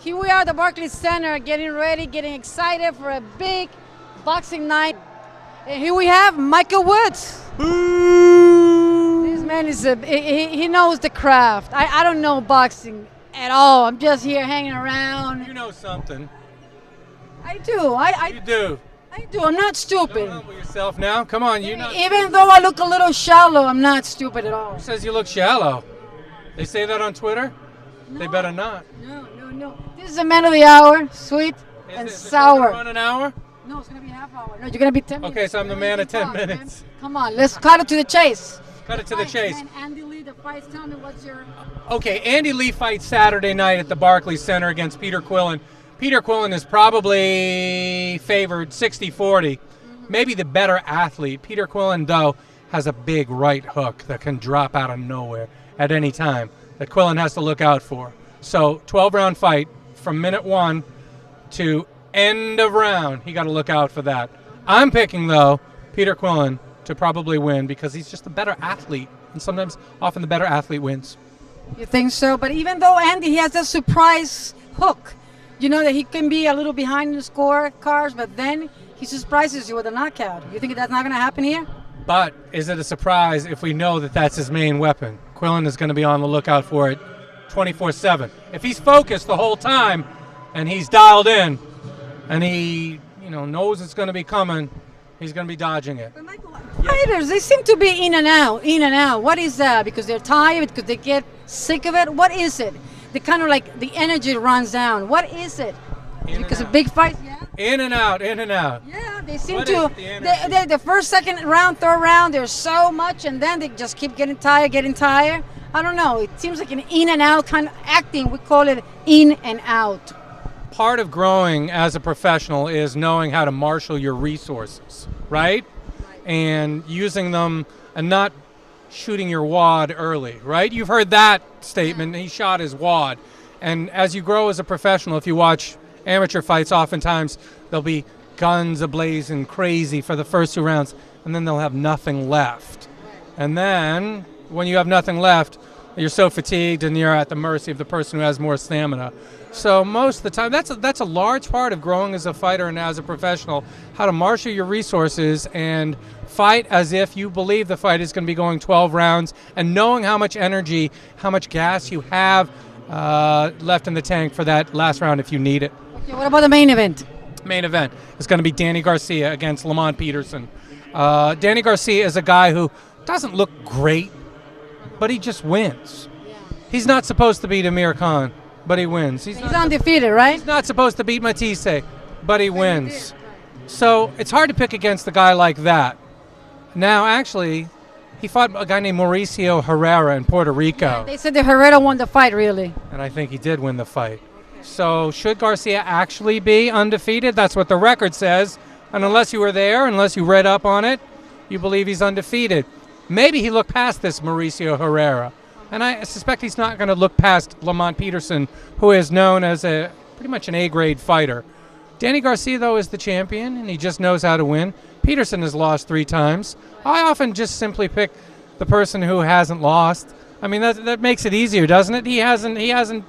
Here we are at the Barclays Center, getting ready, getting excited for a big boxing night. And here we have Michael Woods. This man is he knows the craft. I don't know boxing at all. I'm just here hanging around. You know something. I do. You do. I do. I'm not stupid. Don't humble yourself now. Come on, you know. Even though I look a little shallow, I'm not stupid at all. Who says you look shallow? They say that on Twitter? No. They better not. No. This is a man of the hour, sweet and sour. Run an hour? No, it's going to be a half hour. No, you're going to be 10 minutes. Okay, so I'm the man of 10 minutes. Man. Come on, let's cut it to the chase. Cut it to the chase. And Andy Lee, the fights, tell me what's your... Okay, Andy Lee fights Saturday night at the Barclays Center against Peter Quillin. Peter Quillin is probably favored 60-40. Maybe the better athlete. Peter Quillin, though, has a big right hook that can drop out of nowhere at any time that Quillin has to look out for. So 12-round fight from minute 1 to end of round. He got to look out for that. I'm picking, though, Peter Quillin to probably win because he's just a better athlete. And sometimes, often the better athlete wins. You think so? But even though Andy, he has a surprise hook, you know that he can be a little behind in the score cards, but then he surprises you with a knockout. You think that's not going to happen here? But is it a surprise if we know that that's his main weapon? Quillin is going to be on the lookout for it 24/7. If he's focused the whole time and he's dialed in and he knows it's going to be coming, he's going to be dodging it. But Michael, fighters, they seem to be in and out. What is that? Because they're tired? Because they get sick of it? What is it? They kind of like the energy runs down. What is it? Because of big fights? Yeah. In and out. Yeah, they seem to. The first, second round, third round, there's so much, and then they just keep getting tired. I don't know. It seems like an in and out kind of acting. We call it in and out. Part of growing as a professional is knowing how to marshal your resources, right? And using them and not shooting your wad early, right? You've heard that statement. He shot his wad. And as you grow as a professional, if you watch amateur fights, oftentimes there'll be guns ablaze and crazy for the first 2 rounds, and then they'll have nothing left. And then when you have nothing left, you're so fatigued and you're at the mercy of the person who has more stamina. So most of the time, that's a large part of growing as a fighter and as a professional, how to marshal your resources and fight as if you believe the fight is going to be going 12 rounds and knowing how much energy, how much gas you have left in the tank for that last round if you need it. Okay, what about the main event? Main event is going to be Danny Garcia against Lamont Peterson. Danny Garcia is a guy who doesn't look great, but he just wins. Yeah. He's not supposed to beat Amir Khan, but he wins. He's undefeated, right? He's not supposed to beat Matisse, but he wins. So it's hard to pick against a guy like that. Now, actually, he fought a guy named Mauricio Herrera in Puerto Rico. Yeah, they said that Herrera won the fight, really. And I think he did win the fight. Okay. So should Garcia actually be undefeated? That's what the record says. And unless you were there, unless you read up on it, you believe he's undefeated. Maybe he looked past this Mauricio Herrera. And I suspect he's not going to look past Lamont Peterson, who is known as pretty much an A-grade fighter. Danny Garcia, though, is the champion, and he just knows how to win. Peterson has lost 3 times. I often just simply pick the person who hasn't lost. I mean, that makes it easier, doesn't it? He hasn't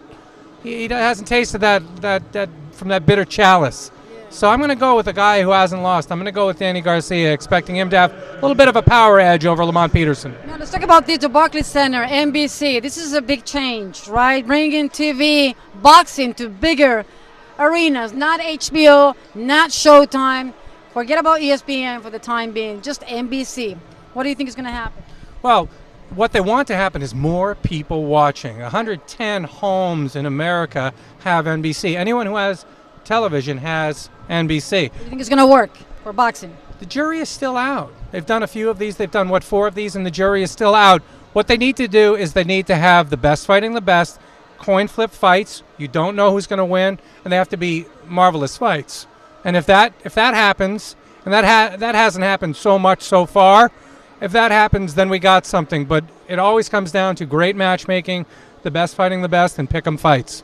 tasted that from that bitter chalice. So I'm going to go with a guy who hasn't lost. I'm going to go with Danny Garcia, expecting him to have a little bit of a power edge over Lamont Peterson. Now let's talk about the Barclays Center, NBC. This is a big change, right? Bringing TV, boxing to bigger arenas, not HBO, not Showtime. Forget about ESPN for the time being, just NBC. What do you think is going to happen? Well, what they want to happen is more people watching. 110 homes in America have NBC. Anyone who has television has NBC. Do you think it's going to work for boxing? The jury is still out. They've done a few of these. They've done, 4 of these, and the jury is still out. What they need to do is they need to have the best fighting the best, coin flip fights. You don't know who's going to win, and they have to be marvelous fights. And if that happens, and that hasn't happened so much so far, if that happens, then we got something. But it always comes down to great matchmaking, the best fighting the best, and pick 'em fights.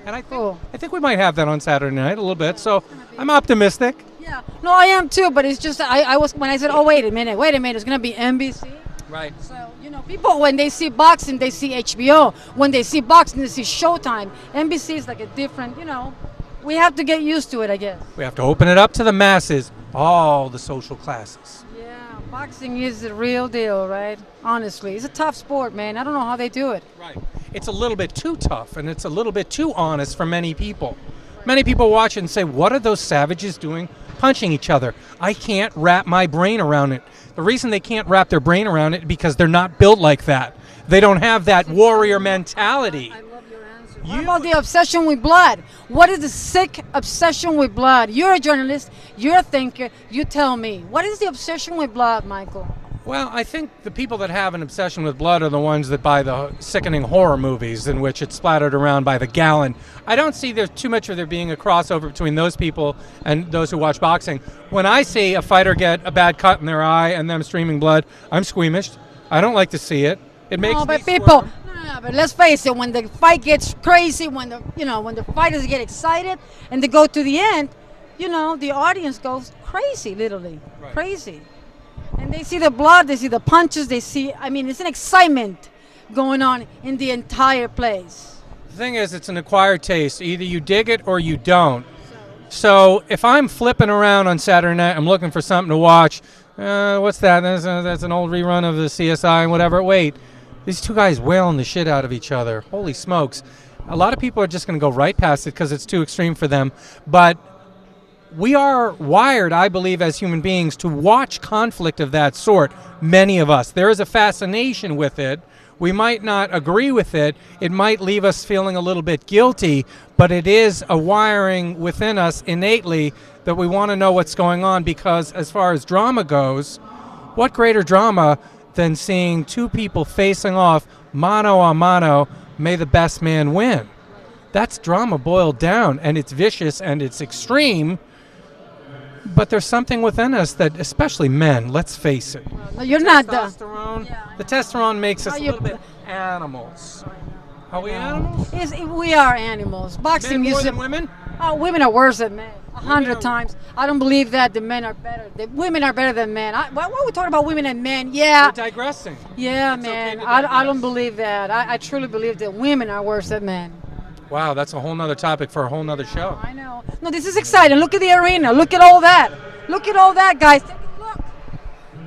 And I think we might have that on Saturday night a little bit. So I'm optimistic. Yeah, no, I am too. But it's just I was when I said, oh wait a minute, it's going to be NBC. Right. So, you know, people, when they see boxing, they see HBO. When they see boxing, they see Showtime. NBC is like a different, you know, we have to get used to it, I guess. We have to open it up to the masses, all the social classes. Yeah, boxing is the real deal, right? Honestly, it's a tough sport, man. I don't know how they do it. Right. It's a little bit too tough, and it's a little bit too honest for many people. Many people watch it and say, what are those savages doing punching each other? I can't wrap my brain around it. The reason they can't wrap their brain around it is because they're not built like that. They don't have that warrior mentality. I love your answer. What about the obsession with blood? What is the sick obsession with blood? You're a journalist. You're a thinker. You tell me. What is the obsession with blood, Michael? Well, I think the people that have an obsession with blood are the ones that buy the sickening horror movies in which it's splattered around by the gallon. I don't see there's too much of there being a crossover between those people and those who watch boxing. When I see a fighter get a bad cut in their eye and them streaming blood, I'm squeamish. I don't like to see it. It makes No, me but people. squirm. No, but let's face it. When the fight gets crazy, when the fighters get excited and they go to the end, you know, the audience goes crazy, literally, Right. crazy. And they see the blood, they see the punches, they see, I mean, it's an excitement going on in the entire place. The thing is, it's an acquired taste. Either you dig it or you don't. So if I'm flipping around on Saturday night, I'm looking for something to watch. What's that? That's an old rerun of the CSI and whatever. Wait, these two guys wailing the shit out of each other. Holy smokes. A lot of people are just going to go right past it because it's too extreme for them. But we are wired, I believe, as human beings to watch conflict of that sort, many of us. There is a fascination with it. We might not agree with it. It might leave us feeling a little bit guilty, but it is a wiring within us innately that we want to know what's going on because as far as drama goes, what greater drama than seeing two people facing off mano a mano, may the best man win. That's drama boiled down, and it's vicious and it's extreme. But there's something within us that, especially men, let's face it. No, you're not the. Testosterone. Yeah, I The testosterone makes us How a you little bit animals. Are we animals? We are animals. Boxing Men more is. than women? Oh, women are worse than men. Women 100 are- times. I don't believe that the men are better. The women are better than men. Why are we talking about women and men? Yeah. We're digressing. Yeah, It's okay man. to I digress. don't believe that. I truly believe that women are worse than men. Wow, that's a whole nother topic for a whole nother show. I know. No, this is exciting. Look at the arena. Look at all that. Look at all that, guys. Take a look.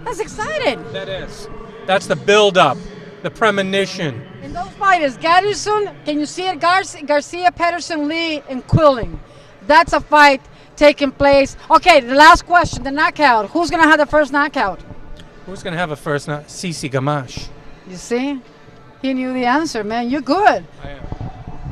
That's exciting. That is. That's the build-up, the premonition. And those fighters, Garrison, can you see it? Garcia, Patterson, Lee, and Quillin. That's a fight taking place. Okay, the last question, the knockout. Who's going to have the first knockout? Who's going to have a first night? Sissy Gamache. You see? He knew the answer, man. You're good. I am.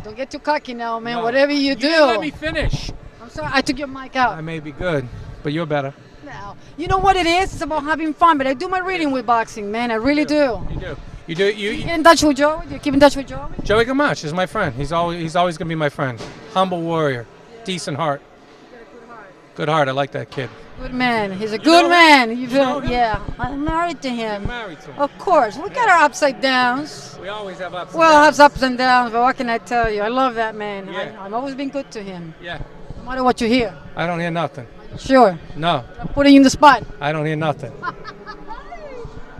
Don't get too cocky now, man. No. Whatever you do. didn't let me finish. I'm sorry, I took your mic out. I may be good, but you're better. Now, you know what it is? It's about having fun, but I do my reading with boxing, man. I really do. You do. You do. You get in touch with Joey? Do you keep in touch with Joey? Joey Gamache is my friend. He's always going to be my friend. Humble warrior, decent heart. Good heart. I like that kid. Good man. He's a know good him? man. You know him? Yeah. I'm married to him. You're married to him. Of course. We got our upside downs. We always have ups. and Well, downs. has ups and downs, but what can I tell you? I love that man. Yeah. I've always been good to him. Yeah. No matter what you hear. I don't hear nothing. Sure. No, I'm putting you in the spot. I don't hear nothing.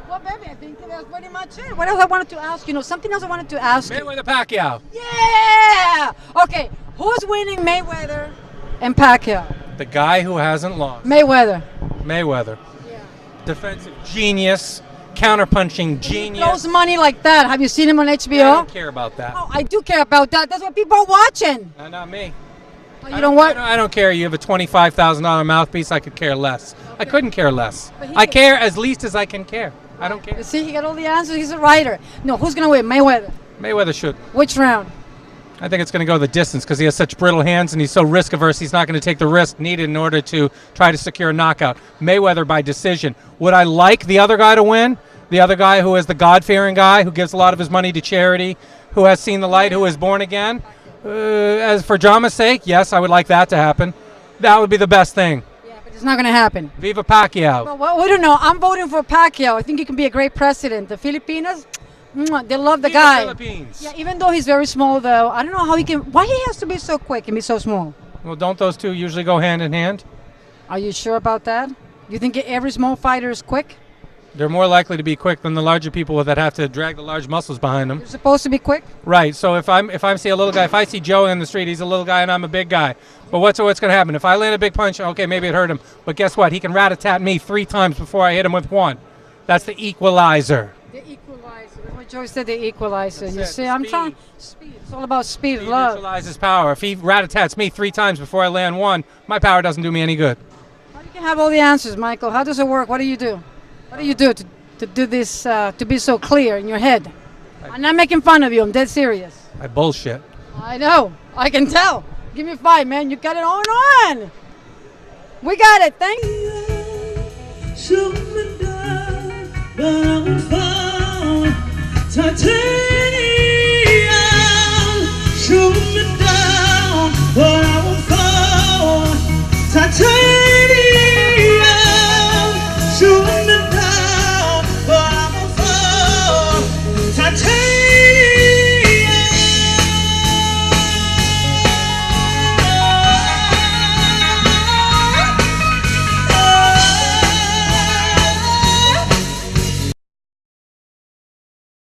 Well, baby, I think that's pretty much it. What else I wanted to ask you? Know, something else I wanted to ask you. Mayweather Pacquiao. Yeah! Okay, who's winning, Mayweather and Pacquiao? The guy who hasn't lost. Mayweather. Mayweather. Yeah. Defensive genius. Counterpunching genius. Blows money like that. Have you seen him on I HBO? don't care about that. Oh, I do care about that. That's what people are watching. Not me. Oh, you know what? I don't care. You have a $25,000 mouthpiece. I could care less. I couldn't care less. But he I could- care as least as I can care. I don't care. You see, he got all the answers. He's a writer. No, who's going to win? Mayweather. Mayweather should. Which round? I think it's going to go the distance because he has such brittle hands and he's so risk averse. He's not going to take the risk needed in order to try to secure a knockout. Mayweather by decision. Would I like the other guy to win? The other guy who is the God-fearing guy who gives a lot of his money to charity, who has seen the light, who is born again? As for drama's sake, yes, I would like that to happen. That would be the best thing. Yeah, but it's not going to happen. Viva Pacquiao. Well, we don't know. I'm voting for Pacquiao. I think he can be a great president. The Filipinos, they love the Viva guy. Philippines. Yeah, even though he's very small, though, I don't know how he can. Why he has to be so quick and be so small? Well, don't those two usually go hand in hand? Are you sure about that? You think every small fighter is quick? They're more likely to be quick than the larger people that have to drag the large muscles behind them. You're supposed to be quick. Right. So if I see a little guy, if I see Joe in the street, he's a little guy and I'm a big guy. But what's going to happen? If I land a big punch, okay, maybe it hurt him. But guess what? He can rat-a-tat me 3 times before I hit him with 1. That's the equalizer. The equalizer. That's what Joe said. The equalizer. That's You it, see, I'm speed. trying. Speed. It's all about speed. He Love. neutralizes power. If he rat-a-tats me 3 times before I land 1, my power doesn't do me any good. You can have all the answers, Michael. How does it work? What do you do? What do you do to do this, to be so clear in your head? I'm not making fun of you. I'm dead serious. I bullshit. I know. I can tell. Give me 5, man. You got it on. We got it. Thank you.